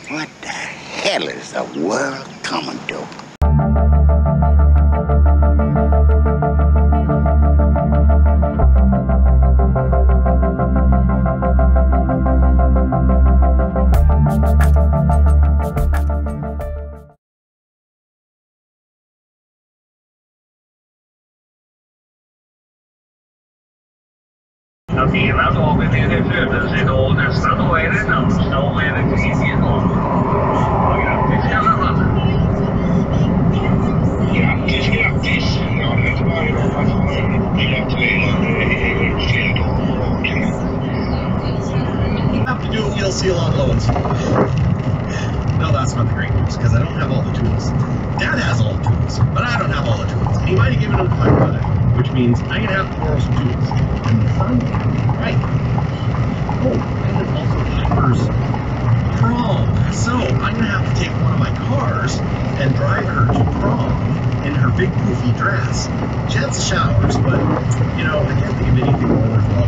What the hell is the world coming to? Att ena dagen är det födelsedag, nästa dag är det namnsdag och är det tredje dag. Ja, grattis i alla fall. Grattis, grattis. Ja, det är inte varje dag man får bli gratulerad flera dagar på raken. I have to do a wheel seal on loads. No, that's not the great news, because I don't have all the tools. Dad has all the tools, but I don't have all the tools. He might have given them to my brother, which means I'm going to have to borrow some tools. And the fun, right. Oh, and it's also Piper's prom. So I'm going to have to take one of my cars and drive her to prom in her big poofy dress. She has the showers, but, you know, I can't think of anything more worthwhile